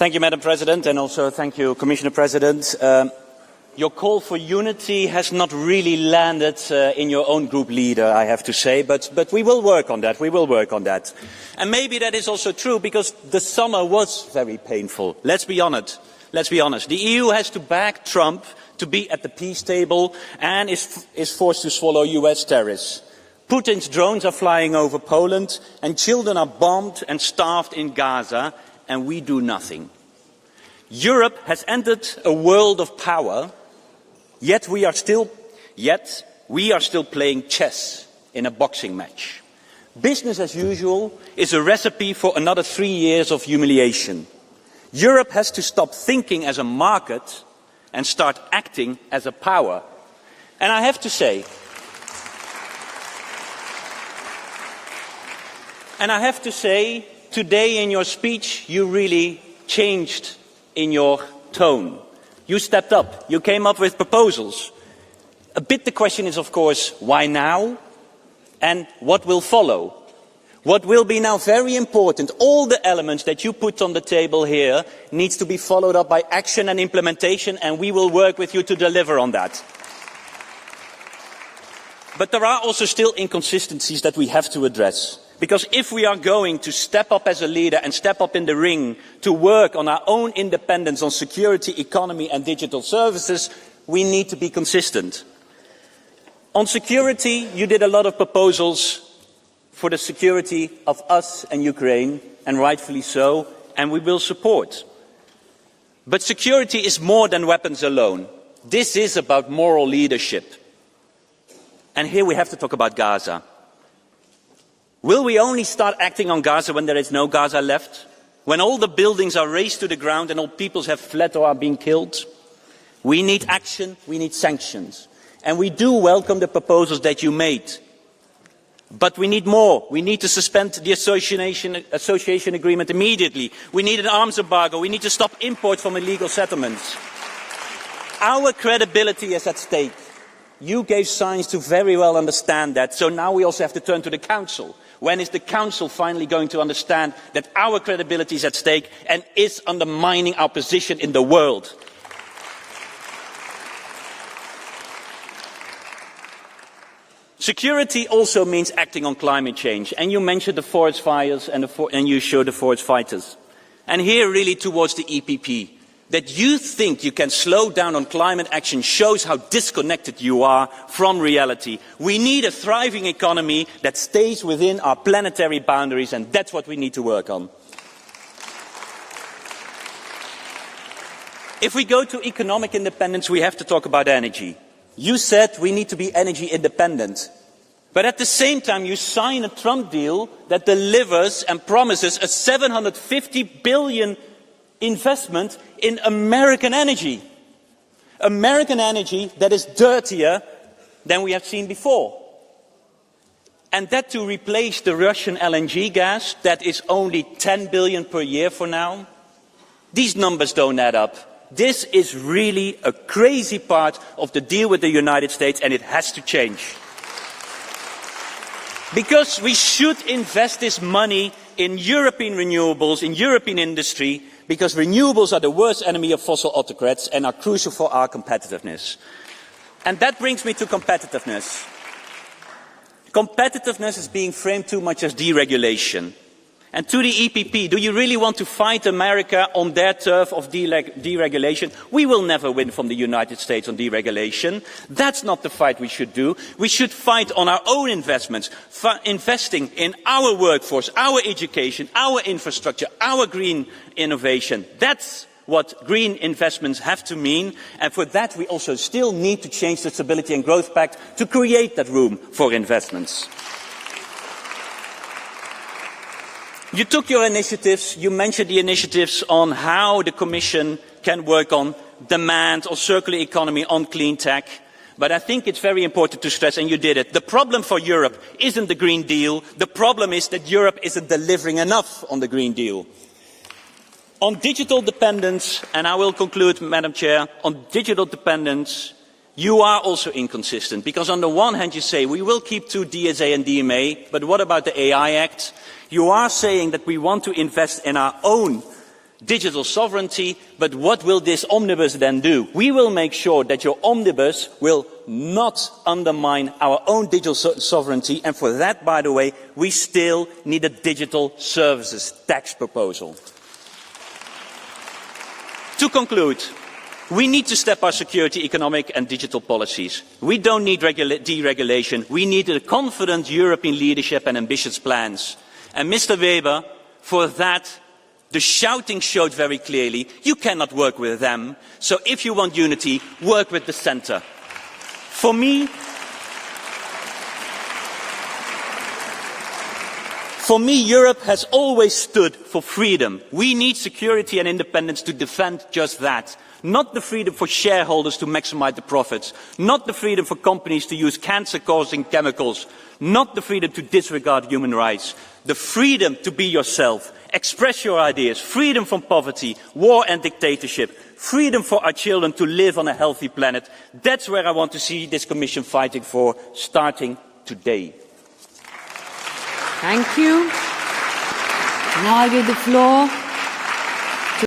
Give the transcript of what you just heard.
Thank you, Madam President, and also thank you, Commissioner President. Your call for unity has not really landed in your own group leader, I have to say, but we will work on that, And maybe that is also true because the summer was very painful. Let's be honest. The EU has to back Trump to be at the peace table and is forced to swallow US tariffs. Putin's drones are flying over Poland and children are bombed and starved in Gaza, and we do nothing. Europe has entered a world of power, yet we are still playing chess in a boxing match. Business as usual is a recipe for another 3 years of humiliation. Europe has to stop thinking as a market and start acting as a power. And I have to say, today in your speech, you really changed in your tone. You stepped up. You came up with proposals. A bit the question is, of course, why now? And what will follow? What will be now very important, all the elements that you put on the table here needs to be followed up by action and implementation, and we will work with you to deliver on that. But there are also still inconsistencies that we have to address. Because if we are going to step up as a leader and step up in the ring to work on our own independence on security, economy and digital services, we need to be consistent. On security, you did a lot of proposals for the security of us and Ukraine, and rightfully so, and we will support. But security is more than weapons alone. This is about moral leadership. And here we have to talk about Gaza. Will we only start acting on Gaza when there is no Gaza left? When all the buildings are razed to the ground and all peoples have fled or are being killed? We need action, we need sanctions. And we do welcome the proposals that you made. But we need more. We need to suspend the association agreement immediately. We need an arms embargo. We need to stop imports from illegal settlements. Our credibility is at stake. You gave signs to very well understand that, so now we also have to turn to the Council. When is the Council finally going to understand that our credibility is at stake and is undermining our position in the world? Security also means acting on climate change, and you mentioned the forest fires and you showed the forest fighters. And here really towards the EPP, that you think you can slow down on climate action shows how disconnected you are from reality. We need a thriving economy that stays within our planetary boundaries, and that's what we need to work on. If we go to economic independence, we have to talk about energy. You said we need to be energy independent. But at the same time, you sign a Trump deal that delivers and promises a $750 billion investment in American energy. American energy that is dirtier than we have seen before. And that to replace the Russian LNG gas that is only 10 billion per year for now. These numbers don't add up. This is really a crazy part of the deal with the United States, and it has to change. Because we should invest this money in European renewables, in European industry, because renewables are the worst enemy of fossil autocrats and are crucial for our competitiveness. And that brings me to competitiveness. Competitiveness is being framed too much as deregulation. And to the EPP, do you really want to fight America on their turf of deregulation? We will never win from the United States on deregulation. That's not the fight we should do. We should fight on our own investments, investing in our workforce, our education, our infrastructure, our green innovation. That's what green investments have to mean. And for that, we also still need to change the Stability and Growth Pact to create that room for investments. You took your initiatives, you mentioned the initiatives on how the Commission can work on demand, on circular economy, on clean tech. But I think it's very important to stress, and you did it, the problem for Europe isn't the Green Deal. The problem is that Europe isn't delivering enough on the Green Deal. On digital dependence, and I will conclude, Madam Chair, on digital dependence, you are also inconsistent. Because on the one hand you say, we will keep to DSA and DMA, but what about the AI Act? You are saying that we want to invest in our own digital sovereignty, but what will this omnibus then do? We will make sure that your omnibus will not undermine our own digital sovereignty, and for that, by the way, we still need a digital services tax proposal. To conclude, we need to step our security, economic and digital policies. We don't need deregulation, we need a confident European leadership and ambitious plans. And Mr. Weber, for that, the shouting showed very clearly, you cannot work with them. So if you want unity, work with the centre. For me, Europe has always stood for freedom. We need security and independence to defend just that. Not the freedom for shareholders to maximise the profits. Not the freedom for companies to use cancer-causing chemicals. Not the freedom to disregard human rights. The freedom to be yourself. Express your ideas, freedom from poverty, war and dictatorship, freedom for our children to live on a healthy planet. That's where I want to see this Commission fighting for, starting today. Thank you. Now I give the floor